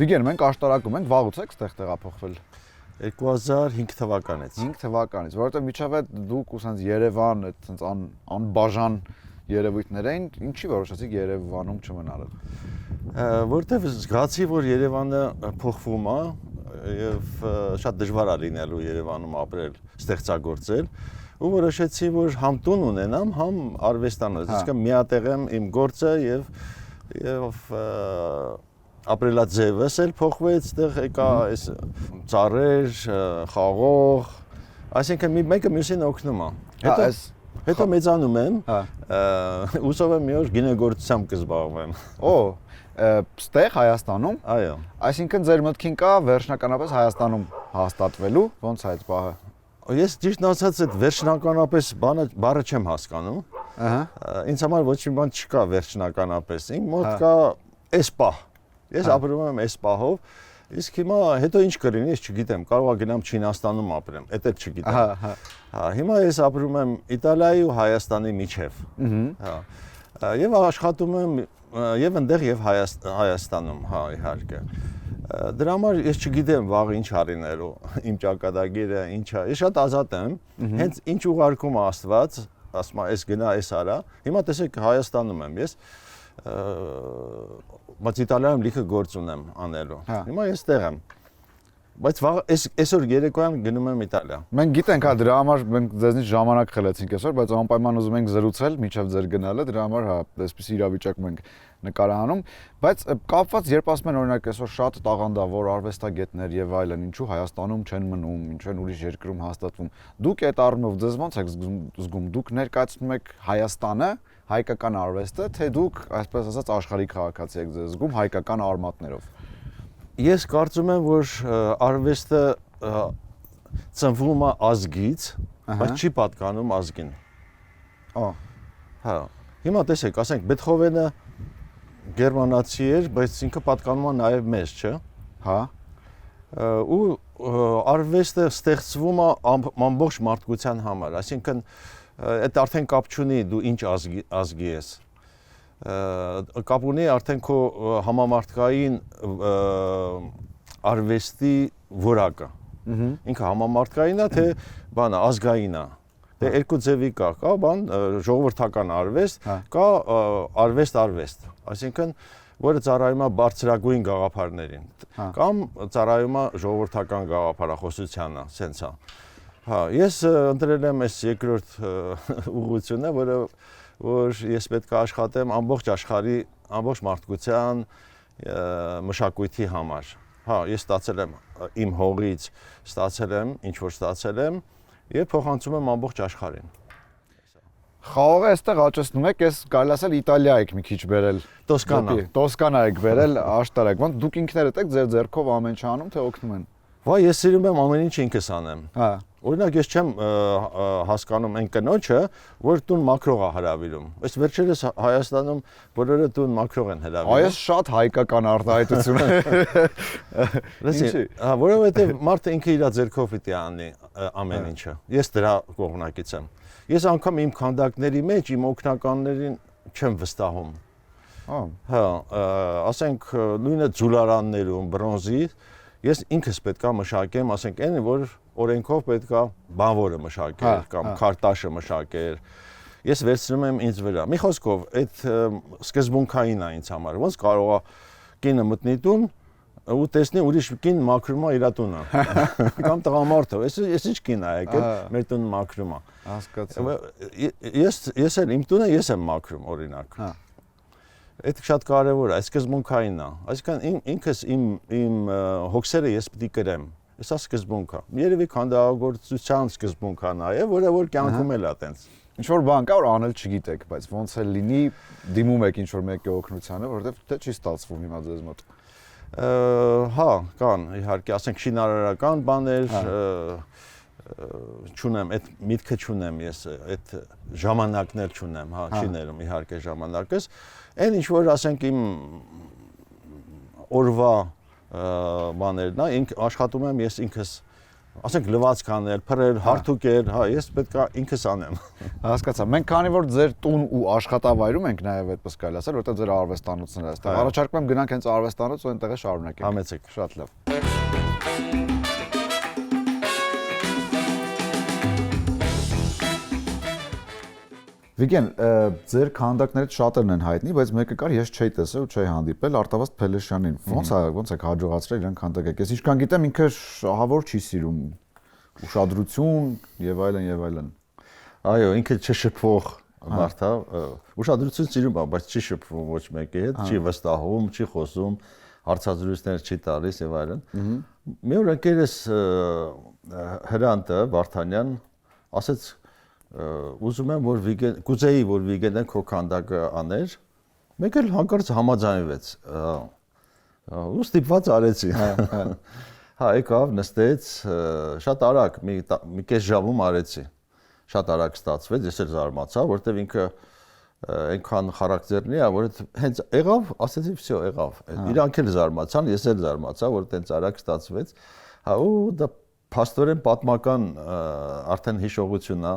Վիգեն, մենք աշտարակում ենք, վաղուց եք ստեղ տեղափոխվել։ 2005 թվականից։ 5 թվականից, որովհետեւ միջավ այդ դուք ուսանց Երևան, այդ անբաժան երևույթներ էին, ինչի որոշեցիք Երևանում չմնալ։ Որտեւ զգացի, որ Երևանը փոխվում է եւ շատ դժվար է լինելու Երևանում ապրել, ստեղծագործել, ու որոշեցի, որ համ տուն ունենամ, համ արվեստանոց, այսինքն միատեղ եմ իմ գործը եւ ապրելաձևս էլ փոխվեց, այդտեղ եկա այս ծառեր, խաղող, այսինքն մեկը մյուսին օգնում է։ Հետո մեծանում եմ, ուսով եմ մի օր գինեգործությամբ կզբաղվեմ։ Ստեղ Հայաստանում։ Այո։ Այսինքն ձեր մտքին կա վերջնականապես Հայաստանում հաստատվելու, ոնց է այդ պահը։ Ես ճիշտ ասած այդ վերջնականապես բառը չեմ հասկանում։ Ինձ համար ոչ մի բան չկա վերջնականապես։ Իմ մոտ կա այս պահ։ Ես ապրում եմ այս պահով, իսկ հիմա հետո ինչ կլինի, ես չգիտեմ, կարող է գնամ Չինաստանում ապրեմ, դա չգիտեմ։ Հիմա ես ապրում եմ Իտալիայի ու Հայաստանի միջև։ Եվ աշխատում եմ եւ այնտեղ եւ Հայաստանում, իհարկե։ Դրա համար ես չգիտեմ վաղ ինչ արինելու, իմ ճակատագիրը ինչա։ Ես շատ ազատ եմ, հենց ինչ ուղարկում է Աստված, ասում է, այս գնա, այս արա։ Հիմա տեսեք Հայաստանում եմ ես։ Բայց Իտալիայում լիքը գործ ունեմ անելու։ Հիմա ես տեղ եմ։ Բայց այսօր երեկոյան գնում եմ Իտալիա։ Մենք գիտենք, դրա համար մենք ձեզնից ժամանակ խլեցինք այսօր, բայց անպայման ուզում ենք զրուցել մինչև ձեր գնալը, դրա համար այսպես իրավիճակում ենք նկարահանում, բայց կապված երբ ասում են օրինակ այսօր շատ տաղանդավոր արվեստագետներ եւ այլն, ինչու Հայաստանում չեն մնում, ինչու են ուրիշ երկրում հաստատվում։ Դուք այդ առումով ձեզ ոնց եք զգում, դուք ներկայացնում եք Հայաստանը, հայկական արվեստը, թե դուք, այսպես ասած, աշխարհի քաղաքացի եք ձեզ զգում հայկական արմատներով։ Ես կարծում եմ, որ արվեստը ծնվում է ազգից, բայց չի պատկանում ազգին։ Հիմա տեսեք, ասենք Բեթհովենը գերմանացի էր, բայց ինքը պատկանում է նաև մեզ, չէ՞։ Ու արվեստը ստեղծվում է ամբողջ մարդկության համար, այսինքն այդ արդեն կապ չունի դու ինչ ազգի ես։ Կապ ունի արդեն քո համամարտկային արվեստի որակը։ Ինքը համամարտկային է, թե բանը ազգային է։ Դե երկու ձևի կա բան ժողովրդական արվեստ, կա արվեստ, այսինքն որը ծառայում է բարձրագույն գաղափարներին, կամ ծառայում է ժողովրդական գաղափարախոսությանը, սենց է։ Ես ընտրել եմ այս երկրորդ ուղղությունը, որ ես պետք է աշխատեմ ամբողջ աշխարհի, ամբողջ մարդկության մշակույթի համար։ Ես ստացել եմ իմ հողից, ստացել եմ, ինչ որ ստացել եմ, եւ փոխանցում եմ ամբողջ աշխարհին։ Խաղողը այստեղ աճեցնում եք, ես կարելի ասել Իտալիա եք մի քիչ բերել։ Տոսկանա եք բերել աշտարակ, ոնց դուք ինքներդ եք ձեր ձեռքով ամեն ինչ անում, թե օգնում են։ Վայ, ես սիրում եմ ամեն ինչ ինքս անեմ։ Օրինակ ես չեմ հասկանում այն կնոջը, որ տուն մակրող է հրավիրում։ Այս վերջերս Հայաստանում բոլորը տուն մակրող են հրավիրում։ Այս շատ հայկական արտահայտություն է։ Լսի, որովհետև մարդը ինքը իր ձեռքով պիտի անի ամեն ինչը։ Ես դրա կողմնակից եմ։ Ես անգամ իմ քանդակների մեջ իմ օգնականներին չեմ վստահում։ Ասենք նույնը ձուլարաններում, բրոնզի, ես ինքս պետքա մշակեմ, ասենք այն, որ օրենքով պետքա բանվորը մշակեր կամ քարտաշը մշակեր։ Ես վերցնում եմ ինձ վրա։ Մի խոսքով, այդ սկզբունքային է ինձ համար։ Ոնց կարող է կինը մտնի տուն ու տեսնի ուրիշ կին մաքրում է իր տունը։ Կամ տղամարդը, ես ինչ կին է եկել, մեր տունը մաքրում է։ Հասկացա։ Ես էլ իմ տունը ես եմ մաքրում, օրինակ։ Այդ շատ կարևոր է, այս սկզբունքային է։ Այսինքն ինքս իմ հոգսերը ես պիտի կրեմ։ Սա սկզբունք է։ Երևի քանդակագործության սկզբունք է նաև, որ կյանքում էլ է տենց։ Ինչ որ բան կա, որ անել չգիտեք, բայց ոնց էլ լինի, դիմում եք ինչ որ մեկի օգնությանը, որովհետև դա չի ստացվում հիմա ձեզ մոտ։ Կան, իհարկե, ասենք շինարարական բաներ, չունեմ, այդ միտքը չունեմ ես, այդ ժամանակներ չունեմ, չի ներում իհարկե ժամանակս։ Այն ինչ որ ասենք իմ օրվա բաներն է, աշխատում եմ ես ինքս ասենք լվացկաներ, փրեր, հարթուկեր, հա, ես պետքա ինքս անեմ։ Հասկացա։ Մենք քանի որ ձեր տուն ու աշխատավայրում ենք նաև այդպես կարելի ասել, որտեղ ձեր արվեստանոցն է այստեղ։ Առաջարկում եմ գնանք հենց արվեստանոց ու այնտեղ է շարունակենք։ Համեցեք։ Շատ լավ։ Վիգեն, ձեր քանդակներից շատերն են հայտնի, բայց մեկը կար, ես չէի տեսել ու չէի հանդիպել Արտավազդ Փելեշյանին։ Ոնց եք հաջողացրել իրեն քանդակել։ Ես ինչքան գիտեմ, ինքը շահավոր չի սիրում ուշադրություն եւ այլն եւ այլն։ Այո, ինքը չշփվող մարդ է, ուշադրություն սիրում է, բայց չի շփվում ոչ մեկի հետ, չի վստահում, չի խոսում, հարցազրույցներ չի տալիս եւ այլն։ Մի օր ընկերս Հրանտը Վարդանյան ասեց ուզում եմ որ կուզեի որ Վիգենը քո քանդակը աներ, մեկ էլ հանկարծ համաձայնվեց։ Ու ստիպված արեցի։ Հա, եկավ, նստեց, շատ արագ, մի կես ժամում արեցի։ Շատ արագ ստացվեց, ես էլ զարմացա, որտեվ ինքը այնքան խարակտերնի է, որ հենց եղավ, ասեցի, всё, եղավ։ Իրանք էլ զարմացան, ես էլ զարմացա, որ տենց արագ ստացվեց։ Հա, ու դա փաստորեն պատմական արդեն հիշողություն է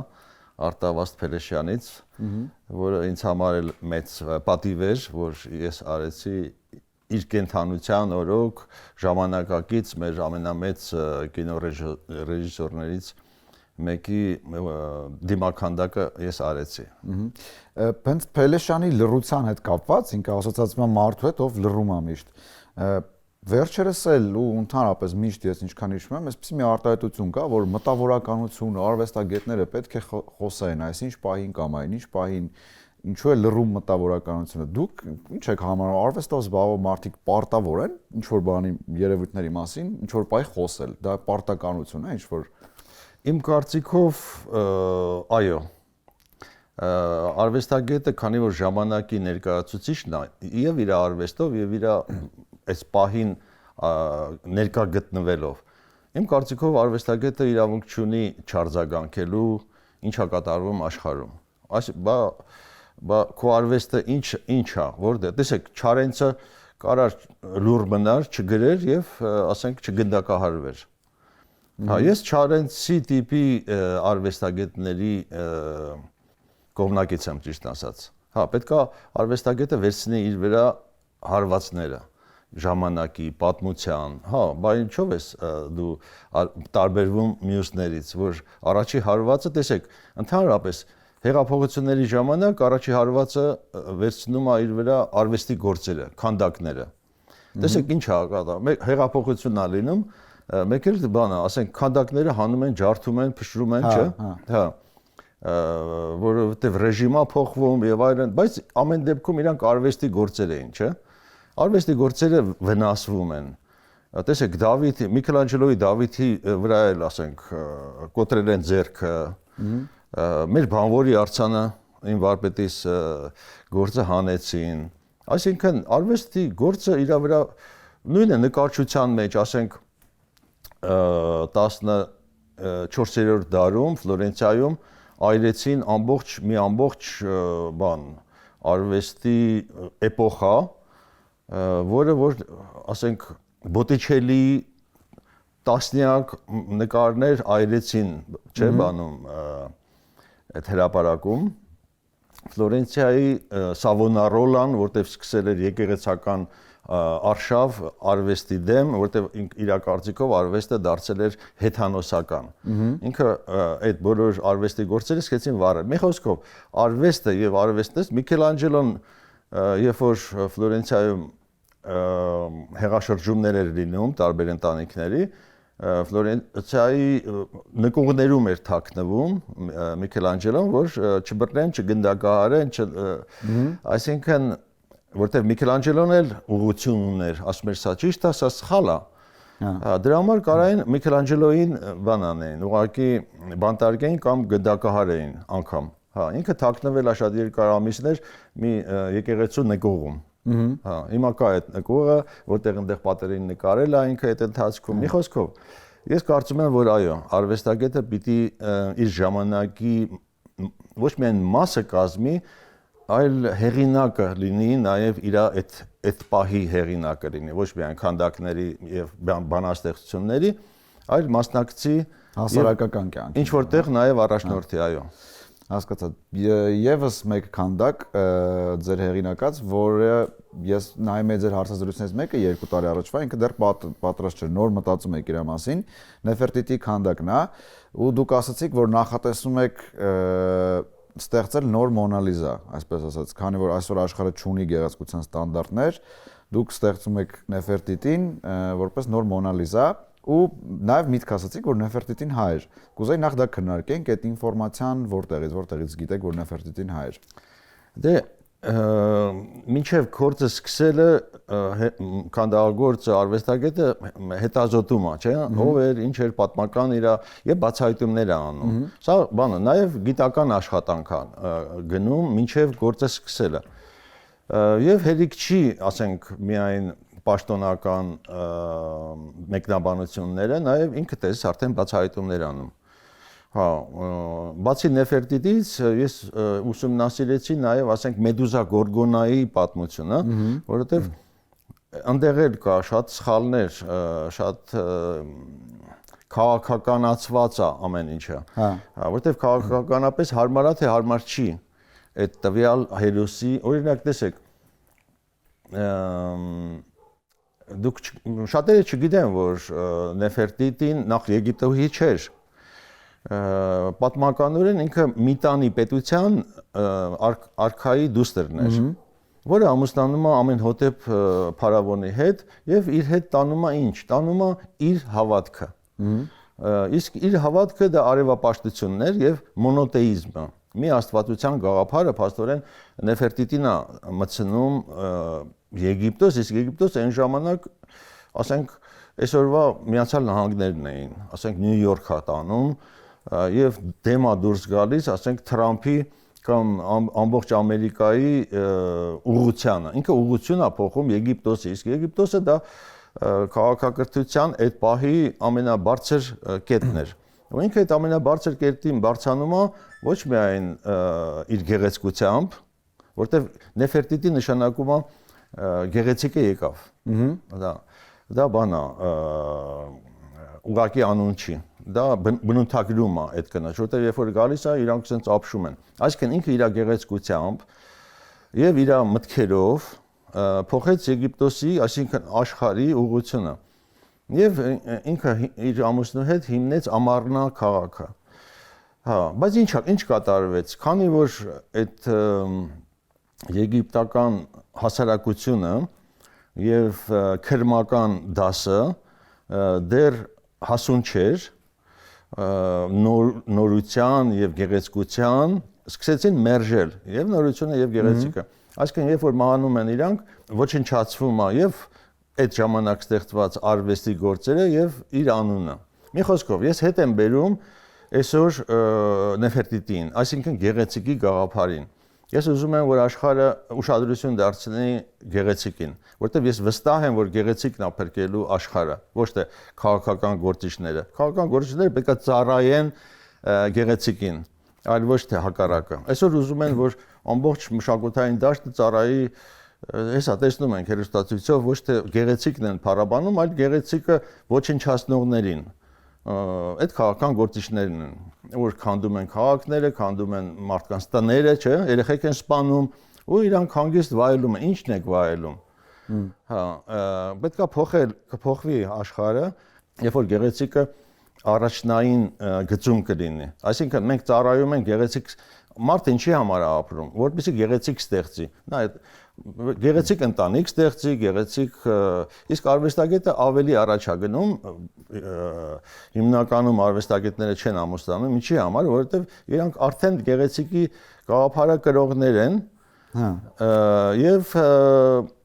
Արտավազդ Փելեշյանից, որը ինձ համար էլ մեծ պատիվ էր, որ ես արեցի իր կենթանության օրոք ժամանակակից մեր ամենամեծ կինոռեժիսորներից մեկի դիմաքանդակը ես արեցի։ Հենց Փելեշյանի լռության հետ կապված, ինքը ասոցիացիա մարդու հետ, ով լռում է միշտ։ Վերջերս էլ ու ընդհանրապես միշտ ես ինչքան հիշում եմ, այսպեսի մի արտահայտություն կա, որ մտավորականությունը, արվեստագետները պետք է խոսեն, այսինչ պահին կամ այնինչ պահին, ինչու է լռում մտավորականությունը։ Դուք ինչ եք համարում, արվեստով զբաղվող մարդիկ պարտավոր են ինչ որ բանի երևույթների մասին, ինչ որ պահի խոսել։ Դա պարտականություն է, ինչ որ Իմ կարծիքով այո։ Արվեստագետը, քանի որ ժամանակի ներկայացուցիչն է, եւ իր արվեստով եւ իր այս պահին ներկա գտնվելով։ Իմ կարծիքով արվեստագետը իրավունք չունի չարձագանքելու ինչա կատարվում աշխարհում։ Բա քո արվեստը ինչ է, որտեղ տեսեք, Չարենցը կարար լուր մնար, չգրեր եւ ասենք չգնդակահարվեր։ Հա, ես Չարենցի տիպի արվեստագետների կողմնակից եմ ճիշտ ասած։ Հա, պետքա արվեստագետը վերցնի իր վրա հարվածները, ժամանակի, պատմության, հա, բա ինչով ես դու տարբերվում մյուսներից, որ առաջի հարվածը, տեսեք, ընդհանրապես հեղափոխությունների ժամանակ առաջի հարվածը վերցնում է իր վրա արվեստի գործերը, քանդակները։ Տեսեք ինչ է կատարվում, հեղափոխությունն է լինում, մեկ էլ բանը, ասենք, քանդակները հանում են, ջարդում են, փշրում են, չէ՞։ Հա։ Որովհետև ռեժիմը փոխվում եւ այլն, բայց ամեն դեպքում իրանք արվեստի գործեր էին, չէ՞։ Արվեստի գործերը վնասվում են։ Տեսեք, Միքելանջելոյի Դավիթի վրա էլ, ասենք, կոտրել են ձեռքը, մեր բանվորի արձանը ին վարպետիս գործը հանեցին։ Այսինքն արվեստի գործը իր վրա նույնը նկարչության մեջ, ասենք, 14-րդ դարում Ֆլորենցիայում այրեցին մի ամբողջ բան արվեստի էպոխա, որը որ ասենք Բոտիչելի տասնյակ նկարներ այրեցին, չէ՞ բանում այդ հրապարակում Ֆլորենցիայի Սավոնարոլան, որտեղ սկսել էր եկեղեցական արշավ արվեստի դեմ, որտեղ իր կարծիքով արվեստը դարձել էր հեթանոսական։ Ինքը այդ բոլոր արվեստի գործերը սկսեցին վառել։ Մի խոսքով, արվեստը եւ արվեստից Միքելանջելոն, երբ որ Ֆլորենցիայում հեղաշրջումներ էր լինում տարբեր ընտանիքների, Ֆլորենցիայի նկուղներում էր թաքնվում Միքելանջելոն, որ չբռնեն, չգնդակահարեն, այսինքն որտեղ Միքելանջելոն էլ ուղղություն ուներ, ասում էր սա ճիշտ է, սա սխալ է։ Դրա համար կարային Միքելանջելոյին բան անեին, ուղղակի բանտարկեին կամ գնդակահարեին անգամ։ Հա, ինքը թաքնվել է շատ երկար ամիսներ մի եկեղեցու նկուղում։ Հա, հիմա կա այդ նկուղը, որտեղ այնտեղ պատերին նկարել է ինքը այդ ընթացքում։ Մի խոսքով, ես կարծում եմ, որ այո, արվեստագետը պիտի իր ժամանակի ոչ միայն մասը կազմի, այլ հեղինակը լինի, նաև իր այդ պահի հեղինակը լինի, ոչ միայն քանդակների եւ բանաստեղծությունների, այլ մասնակցի հասարակական կյանքի։ Ինչ որտեղ նաև առաջնորդի, այո։ Հասկացա։ Եվս մեկ քանդակ ձեր հեղինակած, որը ես նայում եմ ձեր հարցազրույցներից մեկը 2 տարի առաջվա, ինքը դեռ պատրաստ չէր, նոր մտածում եք իր մասին, Նեֆերտիտի քանդակն է, ու դուք ասացիք, որ նախատեսում եք ստեղծել նոր Մոնալիզա, այսպես ասած, քանի որ այսօր աշխարհը չունի գեղեցկության ստանդարտներ, դուք ստեղծում եք Նեֆերտիտին որպես նոր Մոնալիզա, ու նաև միտք ասացիք, որ Նեֆերտիտին հայ էր։ Կուզեի նախ դա քննարկենք, այդ ինֆորմացիան որտեղից գիտեք, որ Նեֆերտիտին հայ էր։ Դե մինչև գործը սկսելը քանդակագործը արվեստագետը հետազոտում է, չէ՞, ով էր, ինչ էր պատմական իր եւ բացահայտումներ է անում։ Սա բանը նաև գիտական աշխատանք է գնում մինչև գործը սկսելը։ Եվ հերիք չի, ասենք, միայն պաշտոնական մեկնաբանությունները, նաև ինքը տես արդեն բացահայտումներ անում։ Հա, բացի Նեֆերտիտից ես ուսումնասիրեցի նաև, ասենք, Մեդուզա Գորգոնայի պատմությունը, որովհետև այնտեղ էլ կա շատ սխալներ, շատ քաղաքականացված է ամեն ինչը։ Հա, որովհետև քաղաքականապես հարմար է, թե հարմար չի այդ տվյալ հերոսի, օրինակ տեսեք, դուք շատերը չգիտեն, որ Նեֆերտիտին նախ Եգիպտոյի չէր։ Պատմականորեն ինքը Միտանի պետության արքայի դուստրն էր, որը ամուսնանում է Ամենհոտեպ փարավոնի հետ եւ իր հետ տանում է ինչ։ Տանում է իր հավատքը։ Իսկ իր հավատքը դա արևապաշտությունն էր եւ մոնոթեիզմը։ Մի աստվածության գաղափարը փաստորեն Նեֆերտիտին է մտցնում Եգիպտոս, իսկ Եգիպտոս այն ժամանակ, ասենք, այսօրվա Միացյալ Նահանգներն էին, ասենք Նյու Յորք է տանում եւ դեմա դուրս գալիս, ասենք Թրամփի կամ ամբողջ Ամերիկայի ուղղությանը։ Ինքը ուղղություն է փոխում Եգիպտոսի, իսկ Եգիպտոսը դա քաղաքակրթության այդ պահի ամենաբարձր կետն էր։ Ու ինքը այդ ամենաբարձր կետին բարձանում է ոչ միայն իր գեղեցկությամբ, որտեղ Նեֆերտիտի նշանակում է գեղեցիկը եկավ։ Դա բան է, ուղղակի անուն չի։ Դա բնութագրում է այդ կնոջ, որտեղ երբ որ գալիս է, իրանք sense ապշում են։ Այսինքն ինքը իր գեղեցկությամբ եւ իր մտքերով փոխեց Եգիպտոսի, այսինքն աշխարհի ուղղությունը։ Եվ ինքը իր ամուսնու հետ հիմնեց Ամառնա քաղաքը։ Հա, բայց ինչ կատարվեց, քանի որ այդ եգիպտական հասարակությունը եւ քրմական դասը դեռ հասուն չէր նորության եւ գեղեցկության, սկսեցին մերժել եւ նորությունը եւ գեղեցիկը։ Այսինքն երբ որ մահանում են իրանք, ոչնչացվում է եւ այդ ժամանակ ստեղծված արվեստի գործերը եւ իր անունը։ Մի խոսքով, ես հետ եմ բերում այսօր Նեֆերտիտին, այսինքն գեղեցիկի գաղափարին։ Ես ուզում եմ, որ աշխարհը ուշադրություն դարձնի գեղեցիկին, որտեղ ես վստահ եմ, որ գեղեցիկն է փրկելու աշխարհը, ոչ թե քաղաքական գործիչները։ Քաղաքական գործիչները պետք է ծառայեն գեղեցիկին, այլ ոչ թե հակառակը։ Այսօր ուզում են, որ ամբողջ մշակութային դաշտը ծառայի, հեսա տեսնում ենք հերոստացույցով, ոչ թե գեղեցիկն են փառաբանում, այլ գեղեցիկը ոչնչացնողներին։ Այդ քաղաքական գործիչներն են, որ քանդում են քաղաքները, քանդում են մարդկանց տները, չէ, երեխեք են սպանում ու իրանք հանգիստ վայելում են, ինչն եք վայելում։ Հա, պետք է փոխվի աշխարհը, երբ որ գեղեցիկը առաջնային գծում կլինի։ Այսինքն մենք ծառայում ենք գեղեցիկ մարդը ինչի համար է ապրում, որպեսզի գեղեցիկ ստեղծի։ Նա գեղեցիկ ընտանիք ստեղծի, գեղեցիկ, իսկ արվեստագետը ավելի առաջ է գնում, հիմնականում արվեստագետները չեն ամուսնանում, ինչի համար, որովհետև իրանք արդեն գեղեցիկի գաղափարը կրողներ են, եւ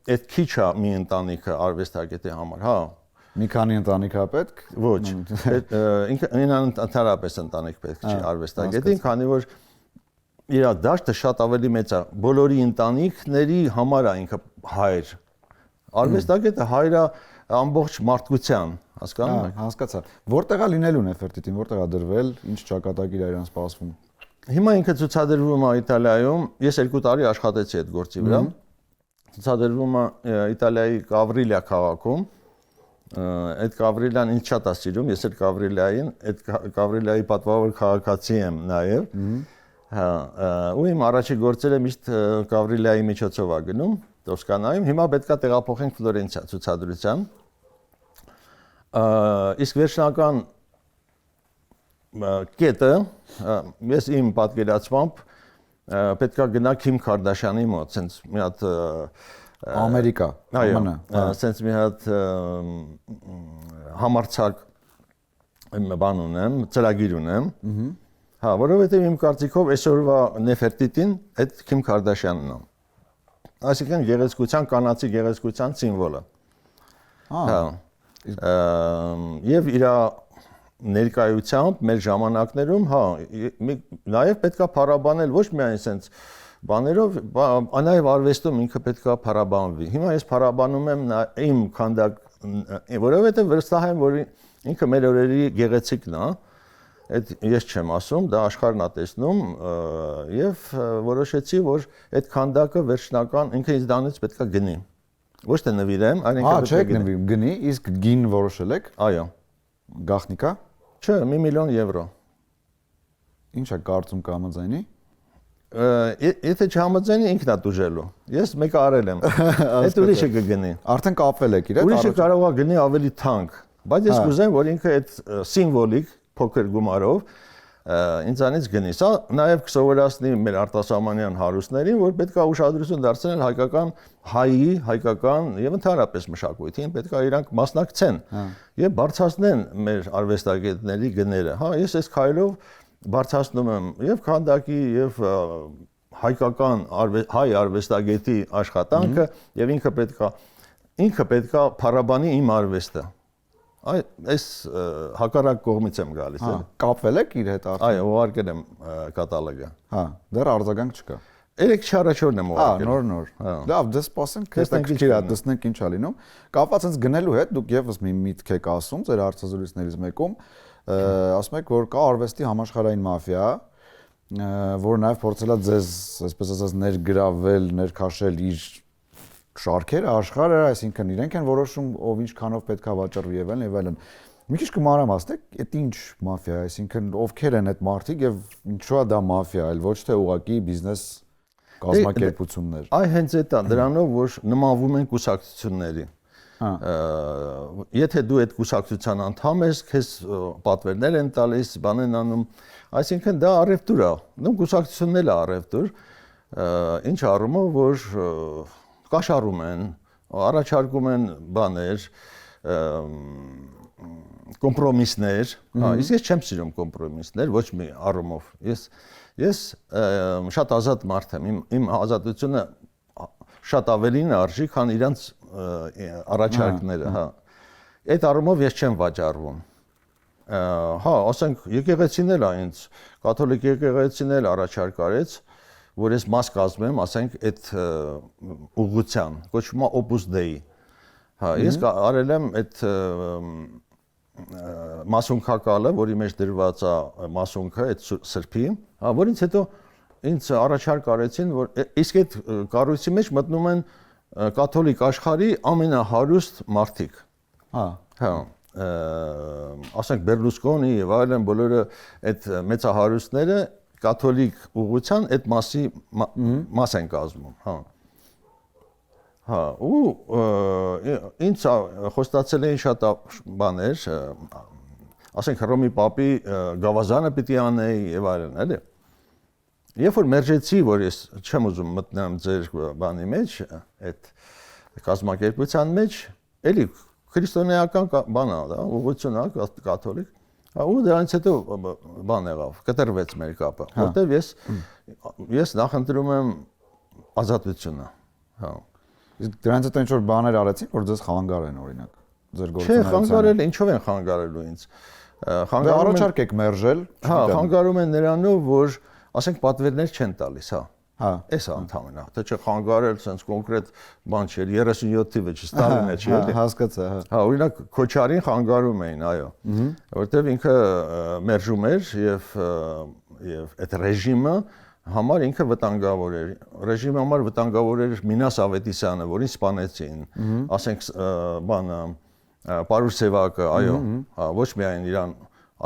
այդ քիչ է մի ընտանիքը արվեստագետի համար, հա։ Մի քանի ընտանիք է պետք։ Ոչ, ինքն ընդհանրապես ընտանիք պետք չի արվեստագետին, քանի որ իր դաշտը շատ ավելի մեծ է, բոլորի ընտանիքների համար է ինքը հայր։ Արվեստագետը հայր է ամբողջ մարդկության, հասկանում եք։ Հասկացա։ Որտեղ է լինելու Նեֆերտիտին, որտեղ է դրվել, ինչ ճակատագիր է իրան սպասվում։ Հիմա ինքը ցուցադրվում է Իտալիայում, ես 2 տարի աշխատեցի այդ գործի վրա։ Ցուցադրվում է Իտալիայի Կավրիլիա քաղաքում այդ Գավրիլյան ինձ շատ է սիրում, ես էլ Գավրիլային, այդ Գավրիլայի պատվավոր քաղաքացի եմ նաև։ Հա, ու իմ առաջի գործերը միշտ Գավրիլայի միջոցով է գնում, Տոսկանայում, հիմա պետքա տեղափոխենք Ֆլորենցիա ցուցադրության։ Իսկ վերջնական կետը ես իմ պատկերացմամբ պետքա գնա Քիմ Քարդաշյանի մոտ, sense մի հատ Ամերիկա, ԱՄՆ, sense մի հատ համարցակ բան ունեմ, ծրագիր ունեմ։ Հա, որովհետև իմ կարծիքով այսօրվա Նեֆերտիտին այդ Քիմ Քարդաշյանն է։ Այսինքն գեղեցկության, կանացի գեղեցկության սիմվոլը։ Հա։ Եվ իր ներկայությամբ մեր ժամանակներում, հա, նաև պետքա փառաբանել ոչ միայն sense բաներով, նաև արվեստում ինքը պետքա փառաբանվի։ Հիմա ես փառաբանում եմ իմ քանդակ, որովհետև վստահ եմ, որ ինքը մեր օրերի գեղեցիկն է։ Այդ ես չեմ ասում, դա աշխարհն է տեսնում եւ որոշեցի, որ այդ քանդակը վերջնական ինքը ինձ դանից պետքա գնի։ Ոչ թե նվիրեմ, այլ ինքը պետքա գնի, իսկ գին որոշել եք։ Այո։ Գախնիկա։ Չէ, 1 միլիոն եվրո։ Ինչ է կարծում կհամաձայնի։ Եթե չհամաձայնի ինքն է դուժելու։ Ես մեկը արել եմ։ Այդ ուրիշը կգնի։ Արդեն կապվել եք իր հետ։ Ուրիշը կարող է գնի ավելի թանկ, բայց ես կուզեմ, որ ինքը այդ սիմվոլիկ փոքր գումարով ինձանից գնի։ Սա նաև կսովորացնի մեր արտասահմանյան հարուստներին, որ պետք է ուշադրություն դարձնել հայկական եւ ընդհանրապես մշակույթին, պետք է իրանք մասնակցեն եւ բարձրացնեն մեր արվեստագետների գները։ Հա, ես այս քայլով բարձրացնում եմ եւ քանդակի եւ հայկական հայ արվեստագետի աշխատանքը եւ ինքը պետքա փառաբանի իմ արվեստը։ Այս հակառակ կողմից եմ գալիս, էլի։ Կապվել եք իր հետ արդեն։ Այո, ուղարկել եմ կատալոգը։ Հա, դեռ արձագանք չկա։ 3-4 եմ ուղարկել։ Հա, նոր։ Լավ, դες սպասենք, տեսնենք ինչ է լինում։ Կապված հենց գնելու հետ դուք եւս մի միտք եք ասում ձեր հարցազրույցներից մեկում, ասում եք, որ կա արվեստի համաշխարհային մաֆիա, որը նաև փորձել է ձեզ, այսպես ասած, ներգրավել, ներքաշել իր շարքերը, աշխարհը, այսինքն իրենք են որոշում, ով ինչքանով պետք է վաճառվի եւ այլն։ Մի քիչ կմանրամասնեք, այդ ինչ մաֆիա է, այսինքն ովքեր են այդ մարդիկ եւ ինչու է դա մաֆիա, այլ ոչ թե ուղղակի բիզնես կազմակերպություններ։ Այ հենց այդ է, դրանով որ նմանվում են կուսակցությունների։ Եթե դու այդ կուսակցության անդամ ես, քեզ պատվերներ են տալիս, բան են անում, այսինքն դա առևտուր է, նույն կուսակցությունն էլ է առևտուր, ինչ առումով որ կաշառում են, առաջարկում են բաներ, կոմպրոմիսներ, իսկ ես չեմ սիրում կոմպրոմիսներ, ոչ մի առումով։ Ես շատ ազատ մարդ եմ, իմ ազատությունը շատ ավելին արժի, քան իրանց առաջարկները, հա։ Այդ առումով ես չեմ վաճառվում։ Հա, ասենք եկեղեցին էլ է ինձ, կաթոլիկ եկեղեցին էլ առաջարկ արեց, որ ես մաս կազմեմ, ասենք այդ ուղղության, կոչվում է Opus Dei։ Հա, ես արել եմ այդ մասունքակալը, որի մեջ դրված է մասունքը, այդ սրբի, հա, որից հետո ինձ առաջարկ արեցին, որ իսկ այդ կառույցի մեջ մտնում են կաթոլիկ աշխարհի ամենահարուստ մարդիկ։ Հա, ասենք Բերլուսկոնի եւ այլն բոլորը այդ մեծահարուստները կաթոլիկ ուղղության այդ մասի մաս են կազմում, հա։ Հա, ու ինձ խոստացել էին շատ բաներ, ասենք Հռոմի Պապի գավազանը պիտի անեի եւ այլն, էլի։ Երբ որ մերժեցի, որ ես չեմ ուզում մտնեմ ձեր բանի մեջ, այդ կազմակերպության մեջ, էլի քրիստոնեական բան է, դա ուղղություն է, կաթոլիկ։ Ու դրանից հետո բան եղավ, կտրվեց մեր կապը, որտեվ ես նախընտրում եմ ազատությունը, հա։ Իսկ դրանից հետո ինչ որ բաներ արեցին, որ ձեզ խանգարեն օրինակ, ձեր գործունեությանը։ Չէ, խանգարել, ինչով են խանգարելու ինձ։ Առաջարկ եք մերժել։ Հա, խանգարում են նրանով, որ ասենք պատվերներ չեն տալիս, հա։ Հա, էս է ընդհանրապես, թե չէ խանգարել, sense կոնկրետ բան չէ, 37 թիվը չստալին է, չէ՞։ Հա, հասկացա, հա։ Հա, օրինակ Քոչարին խանգարում էին, այո։ Որտեվ ինքը մերժում էր եւ այդ ռեժիմը համար ինքը վտանգավոր էր։ Ռեժիմի համար վտանգավոր էր Մինաս Ավետիսյանը, որին սպանեցին, ասենք բանը Պարուսևակը, այո, ոչ միայն իրան,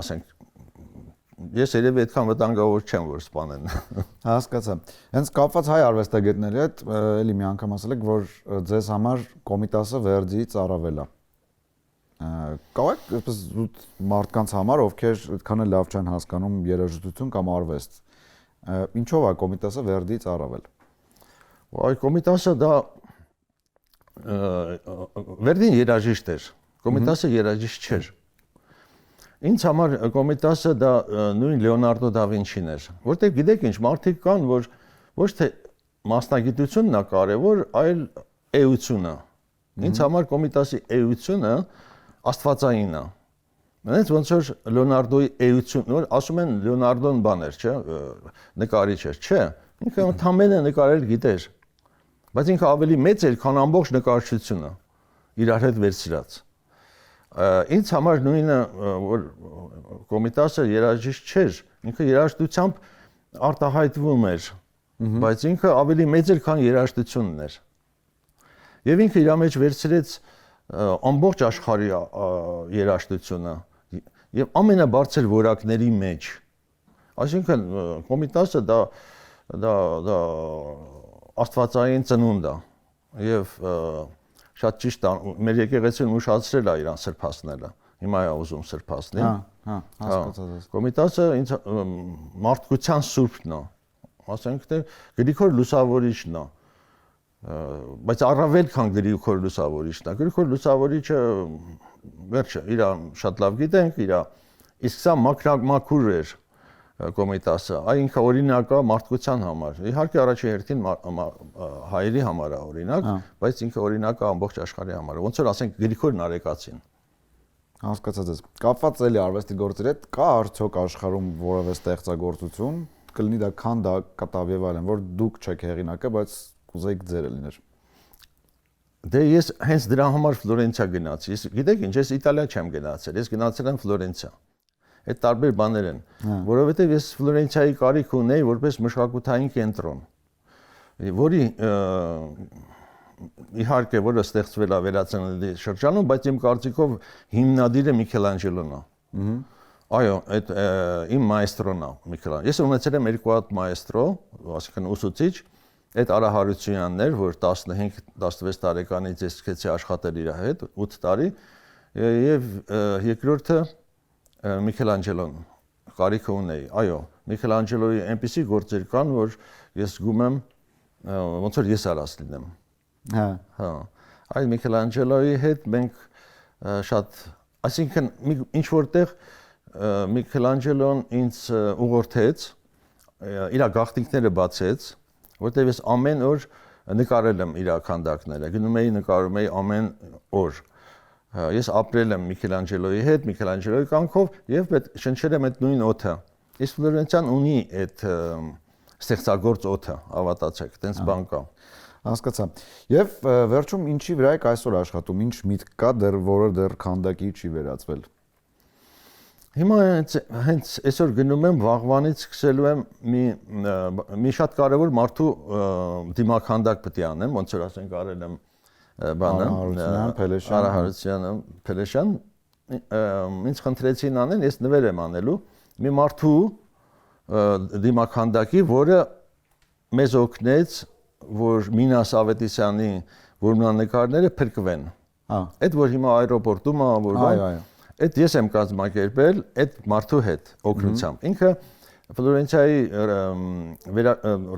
ասենք, ես երևի այդքան վտանգավոր չեմ, որ սպանեն։ Հասկացա։ Հենց կապված հայ արվեստագետների հետ, էլի մի անգամ ասել եք, որ ձեզ համար Կոմիտասը Վերդիից առավել է։ Կարող եք այսպես մարդկանց համար, ովքեր այդքան էլ լավ չեն հասկանում երաժշտություն կամ արվեստ։ Ինչով է Կոմիտասը Վերդիից առավել։ Այ Կոմիտասը դա Վերդին երաժիշտ էր, Կոմիտասը երաժիշտ չէր։ Ինձ համար Կոմիտասը դա նույն Լեոնարդո դա Վինչին էր, որտեղ գիտեք ինչ, մարդիկ կան, որ ոչ թե մասնագիտությունն է կարևոր, այլ էությունը։ Ինձ համար Կոմիտասի էությունը աստվածային է։ Այնց ոնց որ Լեոնարդոյի էությունը, որ ասում են Լեոնարդոն բան էր, չէ, նկարիչ էր, չէ։ Ինքը ընդամենը նկարել գիտեր։ Բայց ինքը ավելի մեծ էր, քան ամբողջ նկարչությունը իրար հետ վերցրած։ Ինձ համար նույնը, որ Կոմիտասը երաժիշտ չէր, ինքը երաժշտությամբ արտահայտվում էր, բայց ինքը ավելի մեծ էր, քան երաժշտությունն էր։ Եվ ինքը իր մեջ վերցրեց ամբողջ աշխարհի երաժշտությունը եւ ամենաբարձր որակների մեջ։ Այսինքն Կոմիտասը դա աստվածային ծնունդ է եւ շատ ճիշտ է, մեր եկեղեցին ուշացրել է իրան սրբացնելը։ Հիմա է ուզում սրբացնել։ Հասկացա։ Կոմիտասը ինձ մարդկության սուրբն է։ Ասենք թե Գրիգոր Լուսավորիչն է։ Բայց առավել քան Գրիգոր Լուսավորիչն է։ Գրիգոր Լուսավորիչը վերջը իր շատ լավ գիտենք, իսկ սա մաքուր էր Կոմիտասը, այ ինքը օրինակ է մարդկության համար։ Իհարկե առաջի հերթին հայերի համար է օրինակ, բայց ինքը օրինակ է ամբողջ աշխարհի համար։ Ոնց որ ասենք Գրիգոր Նարեկացին։ Հասկացա ձեզ։ Կապված էլի արվեստի գործերի հետ, կա արդյոք աշխարհում որևէ ստեղծագործություն, կլինի դա քանդակ, կտավ եւ այլն, որ դուք չեք հեղինակը, բայց կուզեիք ձերը լիներ։ Դե ես հենց դրա համար Ֆլորենցիա գնացի։ Գիտեք ինչ, ես Իտալիա չեմ գնացել, ես գնացել եմ Ֆլորենցիա։ Այդ տարբեր բաներ են, որովհետև ես Ֆլորենցիայի կարիք ունեի որպես մշակութային կենտրոն, որի իհարկե որը ստեղծվել է վերածննդի շրջանում, բայց իմ կարծիքով հիմնադիրը Միքելանջելոն է։ Այո, այդ իմ մայստրոն է Միքելանջելոն։ Ես ունեցել եմ 2 հատ մայստրո, այսինքն ուսուցիչ, այդ Արա Հարությունյանն էր, որ 15-16 տարեկանից ես սկսեցի աշխատել իր հետ, 8 տարի, եւ երկրորդը Միքելանջելոն կարիքը ունեի, այո, Միքելանջելոյի այնպիսի գործեր կան, որ ես զգում եմ ոնց որ ես արած լինեմ։ Հա։ Այ Միքելանջելոյի հետ մենք շատ, այսինքն ինչ որտեղ Միքելանջելոն ինձ ուղղորդեց, իր գաղտնիքները բացեց, որտեղ ես ամեն օր նկարել եմ իր քանդակները, գնում էի նկարում էի ամեն օր։ Ես ապրել եմ Միքելանջելոյի հետ, Միքելանջելոյի կյանքով եւ շնչել եմ այդ նույն օդը։ Իսկ Ֆլորենցիան ունի այդ ստեղծագործ օդը, հավատացեք, տենց բան կա։ Հասկացա։ Եվ վերջում ինչի վրա եք այսօր աշխատում, ինչ միտք կա, որը դեռ քանդակի չի վերածվել։ Հիմա հենց այսօր գնում եմ, վաղվանից սկսելու եմ մի շատ կարևոր մարդու դիմաքանդակ պետք է անեմ, ոնց որ ասենք արել եմ բանը, Արա Հարությունյանը, Փելեշյան, ինձ խնդրեցին անեն, ես նվեր եմ անելու մի մարդու դիմաքանդակի, որը մեզ օգնեց, որ Մինաս Ավետիսյանի որմնանկարները փրկվեն։ Այդ որ հիմա աերոպորտում է, որ այդ ես եմ կազմակերպել այդ մարդու հետ օգնությամբ։ Ինքը Ֆլորենցիայի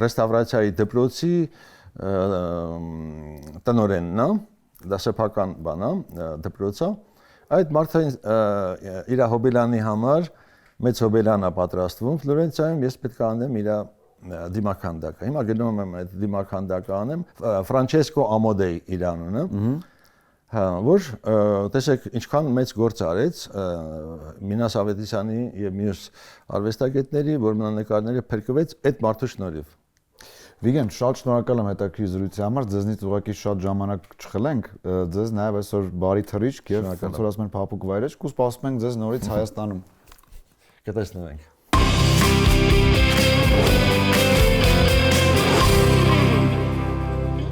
ռեստավրացիայի դպրոցի տնօրենն է, դա սեփական բան է, դպրոց է։ Այդ մարդը իր հոբելանի համար մեծ հոբելան է պատրաստվում Ֆլորենցիայում, ես պետք է անեմ իր դիմաքանդակը։ Հիմա գնում եմ այդ դիմաքանդակը անեմ, Ֆրանչեսկո Ամոդեի իր անունը։ Հա, որ տեսեք ինչքան մեծ գործ արեց Մինաս Ավետիսյանի եւ մյուս արվեստագետների, որ մնանկարները փրկվեց այդ մարդու շնորհիվ։ Վիգեն, շատ շնորհակալ եմ հետաքրքիր զրույցի համար, ձեզնից ուղղակի շատ ժամանակ չխլենք, ձեզ նաեւ այսօր բարի թռիչք եւ ոնց որ ասում են փափուկ վայրեջք ու սպասում ենք ձեզ նորից Հայաստանում։ Կտեսնենք։